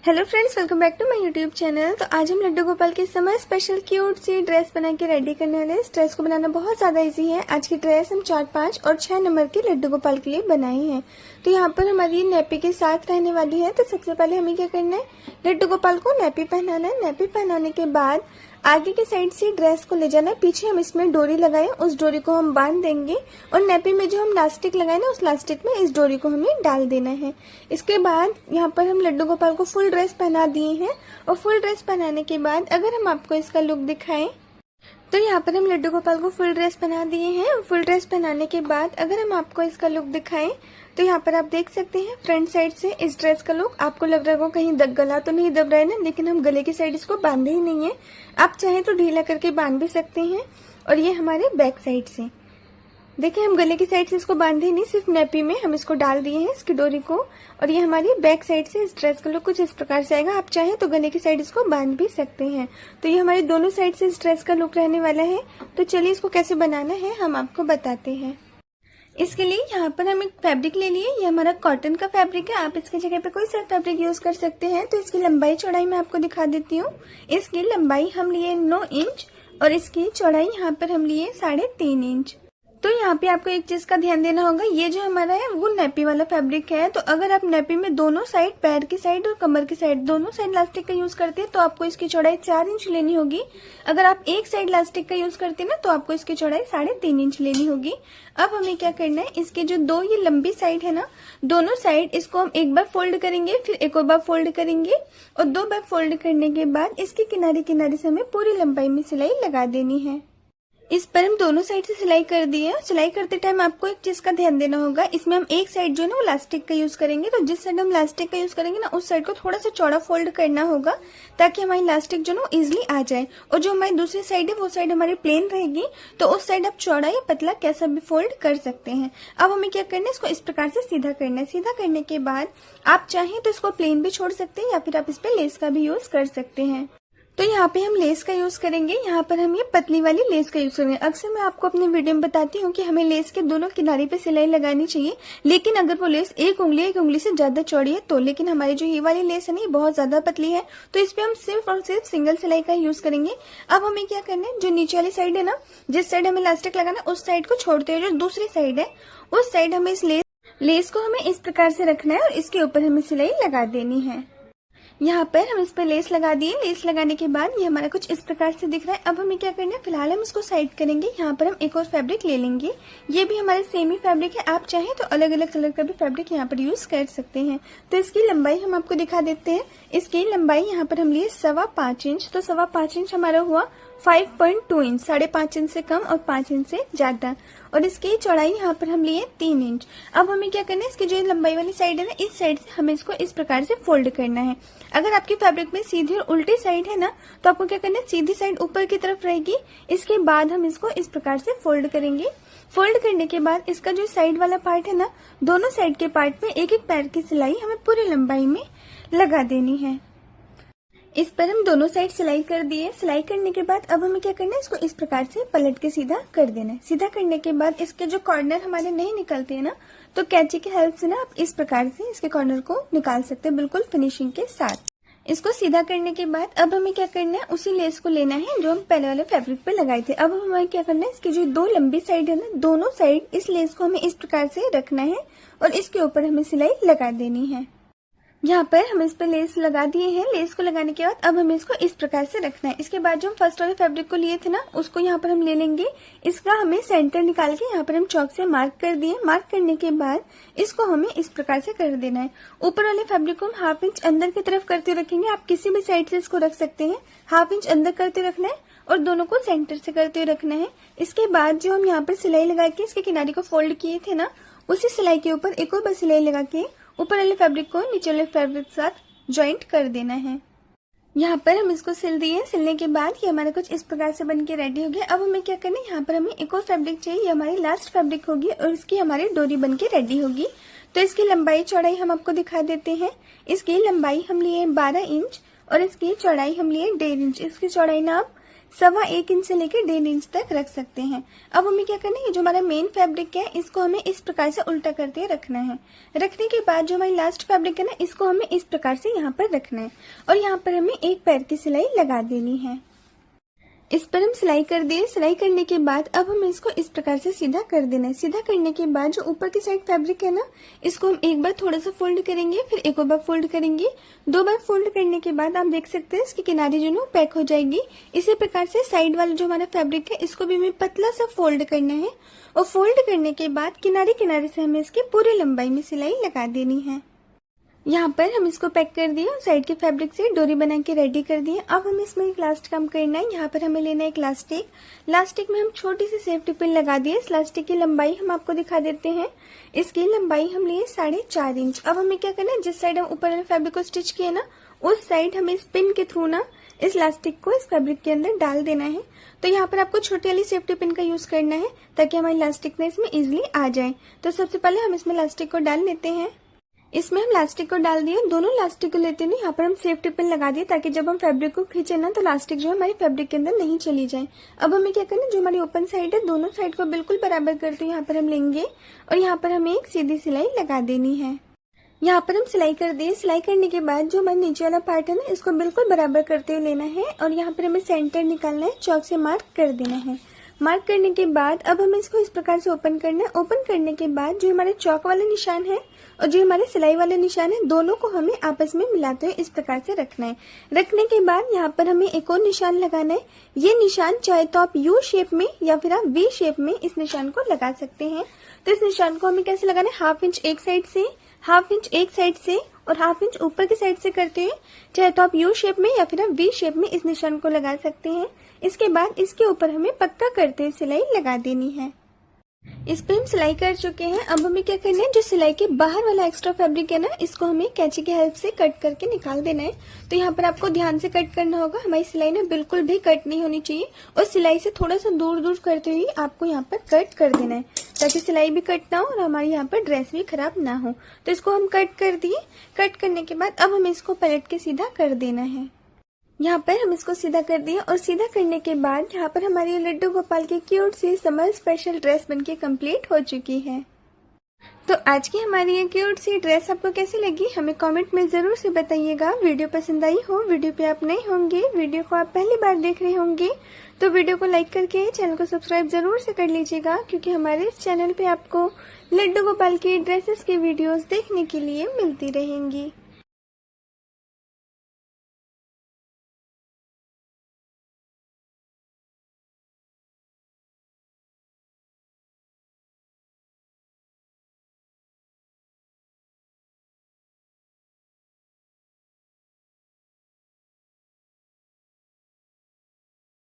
Hello friends, welcome back to my YouTube channel. तो आज हम लड्डू गोपाल की समर स्पेशल क्यूट सी ड्रेस बना के रेडी करने वाले हैं। इस ड्रेस को बनाना बहुत ज्यादा इजी है। आज की ड्रेस हम 4, 5 और 6 नंबर के लड्डू गोपाल के लिए बनाए हैं। तो यहाँ पर हमारी नैपी के साथ रहने वाली है। तो सबसे पहले हमें क्या करना है, लड्डू गोपाल को नैपी पहनाना है। नैपी पहनाने के बाद आगे के साइड से ड्रेस को ले जाना है। पीछे हम इसमें डोरी लगाए, उस डोरी को हम बांध देंगे और नैपी में जो हम लास्टिक लगाए ना, उस लास्टिक में इस डोरी को हमें डाल देना है। इसके बाद यहाँ पर हम लड्डू गोपाल को फुल ड्रेस पहना दिए हैं। और फुल ड्रेस पहनाने के बाद अगर हम आपको इसका लुक दिखाएं तो यहाँ पर हम लड्डू गोपाल को फुल ड्रेस पहना दिए हैं। फुल ड्रेस पहनाने के बाद अगर हम आपको इसका लुक दिखाएं तो यहाँ पर आप देख सकते हैं फ्रंट साइड से इस ड्रेस का लुक। आपको लग रहा होगा कहीं गला तो नहीं दब रहा है ना, लेकिन हम गले की साइड इसको बांधे ही नहीं है। आप चाहें तो ढीला करके बांध भी सकते हैं। और ये हमारे बैक साइड से देखिए, हम गले की साइड से इसको बांधे नहीं, सिर्फ नैपी में हम इसको डाल दिए हैं इसकी डोरी को। और ये हमारी बैक साइड से इस ड्रेस का लुक कुछ इस प्रकार से आएगा। आप चाहें तो गले की साइड इसको बांध भी सकते हैं। तो ये हमारी दोनों साइड से इस ड्रेस का लुक रहने वाला है। तो चलिए इसको कैसे बनाना है हम आपको बताते हैं। इसके लिए यहाँ पर हम एक फैब्रिक ले लिए। ये हमारा कॉटन का फैब्रिक है। आप इसकी जगह पे कोई सा फैब्रिक यूज कर सकते हैं। तो इसकी लंबाई चौड़ाई मैं आपको दिखा देती हूँ। इसकी लंबाई हम लिए 9 इंच और इसकी चौड़ाई यहाँ पर हम लिए 3.5 इंच। तो यहाँ पे आपको एक चीज का ध्यान देना होगा, ये जो हमारा है वो नैपी वाला फैब्रिक है। तो अगर आप नैपी में दोनों साइड, पैर की साइड और कमर की साइड, दोनों साइड इलास्टिक का यूज करते हैं तो आपको इसकी चौड़ाई 4 इंच लेनी होगी। अगर आप एक साइड इलास्टिक का यूज करते हैं ना तो आपको इसकी चौड़ाई 3.5 इंच लेनी होगी। अब हमें क्या करना है, इसके जो दो ये लंबी साइड है ना, दोनों साइड इसको हम एक बार फोल्ड करेंगे, फिर एक और बार फोल्ड करेंगे और 2 बार फोल्ड करने के बाद इसके किनारे किनारे से हमें पूरी लंबाई में सिलाई लगा देनी है। इस पर हम दोनों साइड से सिलाई कर दी है। सिलाई करते टाइम आपको एक चीज का ध्यान देना होगा, इसमें हम एक साइड जो है ना वो इलास्टिक का यूज करेंगे। तो जिस साइड हम इलास्टिक का यूज करेंगे ना, उस साइड को थोड़ा सा चौड़ा फोल्ड करना होगा ताकि हमारी इलास्टिक जो ना इजिली आ जाए। और जो हमारी दूसरी साइड है वो साइड हमारी प्लेन रहेगी, तो उस साइड आप चौड़ा या पतला कैसा भी फोल्ड कर सकते हैं। अब हमें क्या करना है, इसको इस प्रकार से सीधा करना है। सीधा करने के बाद आप चाहें तो इसको प्लेन भी छोड़ सकते हैं या फिर आप इस पे लेस का भी यूज कर सकते हैं। तो यहाँ पे हम लेस का यूज करेंगे। यहाँ पर हम ये पतली वाली लेस का यूज करेंगे। अक्सर मैं आपको अपने वीडियो में बताती हूँ कि हमें लेस के दोनों किनारे पे सिलाई लगानी चाहिए, लेकिन अगर वो लेस एक उंगली से ज्यादा चौड़ी है तो। लेकिन हमारी जो ये वाली लेस है ना, ये बहुत ज्यादा पतली है, तो इस पे हम सिर्फ और सिर्फ सिंगल सिलाई का यूज करेंगे। अब हमें क्या करना है, जो नीचे वाली साइड है ना, जिस साइड हमें इलास्टिक लगाना है उस साइड को छोड़ते हुए जो दूसरी साइड है उस साइड हमें इस लेस को हमें इस प्रकार से रखना है और इसके ऊपर हमें सिलाई लगा देनी है। यहाँ पर हम इस पर लेस लगा दिए। लेस लगाने के बाद ये हमारा कुछ इस प्रकार से दिख रहा है। अब हमें क्या करना है, फिलहाल हम इसको साइड करेंगे। यहाँ पर हम एक और फैब्रिक ले लेंगे। ये भी हमारे सेम ही फैब्रिक है, आप चाहें तो अलग अलग कलर का भी फैब्रिक यहाँ पर यूज कर सकते हैं। तो इसकी लंबाई हम आपको दिखा देते हैं। इसकी लंबाई यहाँ पर हम लिए 5.25 इंच। तो 5.25 इंच हमारा हुआ 5.2 इंच, 5.5 इंच से कम और 5 इंच से ज्यादा। और इसकी चौड़ाई यहाँ पर हम लिए 3 इंच। अब हमें क्या करना है, इसकी जो लंबाई वाली साइड है ना, इस साइड से हमें इसको इस प्रकार से फोल्ड करना है। अगर आपकी फैब्रिक में सीधी और उल्टी साइड है ना, तो आपको क्या करना है, सीधी साइड ऊपर की तरफ रहेगी। इसके बाद हम इसको इस प्रकार से फोल्ड करेंगे। फोल्ड करने के बाद इसका जो साइड वाला पार्ट है ना, दोनों साइड के पार्ट में एक एक पैर की सिलाई हमें पूरी लंबाई में लगा देनी है। इस पर हम दोनों साइड सिलाई कर दिए। सिलाई करने के बाद अब हमें क्या करना है, इसको इस प्रकार से पलट के सीधा कर देना है। सीधा करने के बाद इसके जो कॉर्नर हमारे नहीं निकलते हैं ना, तो कैंची की हेल्प से ना आप इस प्रकार से इसके कॉर्नर को निकाल सकते हैं, बिल्कुल फिनिशिंग के साथ। इसको सीधा करने के बाद अब हमें क्या करना है, उसी लेस को लेना है जो हम पहले वाले फैब्रिक पे लगाए थे। अब हमें क्या करना है, इसकी जो दो लंबी साइड है ना, दोनों साइड इस लेस को हमें इस प्रकार से रखना है और इसके ऊपर हमें सिलाई लगा देनी है। यहाँ पर हम इस पर लेस लगा दिए हैं। लेस को लगाने के बाद अब हमें इसको इस प्रकार से रखना है। इसके बाद जो हम फर्स्ट वाले फैब्रिक को लिए थे ना, उसको यहाँ पर हम ले लेंगे। इसका हमें सेंटर निकाल के यहाँ पर हम चौक से मार्क कर दिए। मार्क करने के बाद इसको हमें इस प्रकार से कर देना है। ऊपर वाले फैब्रिक को हम 1/2 इंच अंदर की तरफ करते रखेंगे। आप किसी भी साइड से इसको रख सकते हैं। 1/2 इंच अंदर करते रखना है और दोनों को सेंटर से करते हुए रखना है। इसके बाद जो हम यहाँ पर सिलाई लगा के इसके किनारे को फोल्ड किए थे ना, उसी सिलाई के ऊपर एक और बार सिलाई लगा के ऊपर वाले फैब्रिक को नीचे वाले फैब्रिक के साथ ज्वाइंट कर देना है। यहाँ पर हम इसको सिल दिए। सिलने के बाद ये हमारा कुछ इस प्रकार से बन के रेडी हो गया। अब हमें क्या करना है, यहाँ पर हमें एक और फैब्रिक चाहिए। ये हमारी लास्ट फैब्रिक होगी और इसकी हमारी डोरी बन के रेडी होगी। तो इसकी लंबाई चौड़ाई हम आपको दिखा देते हैं। इसकी लंबाई हम लिए 12 इंच और इसकी चौड़ाई हम लिए 1.5 इंच। इसकी चौड़ाई ना आप 1.25 इंच से लेकर 1.5 इंच तक रख सकते हैं। अब हमें क्या करना है, जो हमारा मेन फैब्रिक है इसको हमें इस प्रकार से उल्टा करके रखना है। रखने के बाद जो हमारी लास्ट फैब्रिक है ना, इसको हमें इस प्रकार से यहाँ पर रखना है और यहाँ पर हमें एक पैर की सिलाई लगा देनी है। इस पर हम सिलाई कर दिए। सिलाई करने के बाद अब हमें इसको इस प्रकार से सीधा कर देना है। सीधा करने के बाद जो ऊपर की साइड फैब्रिक है ना, इसको हम एक बार थोड़ा सा फोल्ड करेंगे, फिर एक और बार फोल्ड करेंगे। 2 बार फोल्ड करने के बाद आप देख सकते हैं इसकी किनारी जो है पैक हो जाएगी। इसी प्रकार से साइड वाला जो हमारा फैब्रिक है इसको भी हमें पतला सा फोल्ड करना है और फोल्ड करने के बाद किनारे किनारे से हमें इसकी पूरी लंबाई में सिलाई लगा देनी है। यहाँ पर हम इसको पैक कर दिए और साइड के फैब्रिक से डोरी बना के रेडी कर दिए। अब हमें इसमें एक लास्ट काम करना है। यहाँ पर हमें लेना है एक लास्टिक। लास्टिक में हम छोटी सी सेफ्टी पिन लगा दिए। इस लास्टिक की लंबाई हम आपको दिखा देते हैं। इसकी लंबाई हम लिए 4.5 इंच। अब हमें क्या करना है, जिस साइड हम ऊपर वाले फैब्रिक को स्टिच किए ना, उस साइड हमें इस पिन के थ्रू ना इस लास्टिक को इस फैब्रिक के अंदर डाल देना है। तो यहाँ पर आपको छोटी वाली सेफ्टी पिन का यूज करना है ताकि हमारी लास्टिक ना इसमें इजिली आ जाए। तो सबसे पहले हम इसमें लास्टिक को डाल लेते हैं। इसमें हम लास्टिक को डाल दिए। दोनों लास्टिक को लेते हुए यहाँ पर हम सेफ्टी पिन लगा दिए ताकि जब हम फैब्रिक को खींचे ना तो लास्टिक जो है हमारी फैब्रिक के अंदर नहीं चली जाए। अब हमें क्या करना है, जो हमारी ओपन साइड है दोनों साइड को बिल्कुल बराबर करते हुए यहाँ पर हम लेंगे और यहाँ पर हमें एक सीधी सिलाई लगा देनी है। यहाँ पर हम सिलाई कर दिए। सिलाई करने के बाद जो हमारा नीचे वाला पार्ट है ना, इसको बिल्कुल बराबर करते हुए लेना है और यहाँ पर हमें सेंटर निकालना है। चौक से मार्क कर देना है। मार्क करने के बाद अब हमें इसको इस प्रकार से ओपन करना है। ओपन करने के बाद जो हमारे चौक वाला निशान है और जो हमारे सिलाई वाले निशान है, दोनों को हमें आपस में मिलाते हुए इस प्रकार से रखना है। रखने के बाद यहाँ पर हमें एक और निशान लगाना है। ये निशान चाहे तो आप यू शेप में या फिर आप वी शेप में इस निशान को लगा सकते हैं। तो इस निशान को हमें कैसे लगाना है, 1/2 इंच एक साइड से, 1/2 इंच एक साइड से और 1/2 इंच ऊपर की साइड से करते हैं। चाहे तो आप यू शेप में या फिर आप वी शेप में इस निशान को लगा सकते हैं। इसके बाद इसके ऊपर हमें पक्का करते हुए सिलाई लगा देनी है। इस पे हम सिलाई कर चुके हैं। अब हमें क्या करना है, जो सिलाई के बाहर वाला एक्स्ट्रा फैब्रिक है ना, इसको हमें कैंची की हेल्प से कट करके निकाल देना है। तो यहाँ पर आपको ध्यान से कट करना होगा। हमारी सिलाई ना बिल्कुल भी कट नहीं होनी चाहिए और सिलाई से थोड़ा सा दूर दूर करते हुए आपको यहाँ पर कट कर देना है ताकि सिलाई भी कट ना हो और हमारी यहाँ पर ड्रेस भी खराब ना हो। तो इसको हम कट कर दिए। कट करने के बाद अब हमें इसको पलट के सीधा कर देना है। यहाँ पर हम इसको सीधा कर दिए और सीधा करने के बाद यहाँ पर हमारी लड्डू गोपाल की क्यूट सी समर स्पेशल ड्रेस बनके कंप्लीट हो चुकी है। तो आज की हमारी ये क्यूट सी ड्रेस आपको कैसी लगी हमें कमेंट में जरूर से बताइएगा। वीडियो पसंद आई हो, वीडियो पे आप नए होंगे, वीडियो को आप पहली बार देख रहे होंगे तो वीडियो को लाइक करके चैनल को सब्सक्राइब जरूर से कर लीजिएगा, क्योंकि हमारे इस चैनल पे आपको लड्डू गोपाल की ड्रेसेस की वीडियोस देखने के लिए मिलती रहेंगी।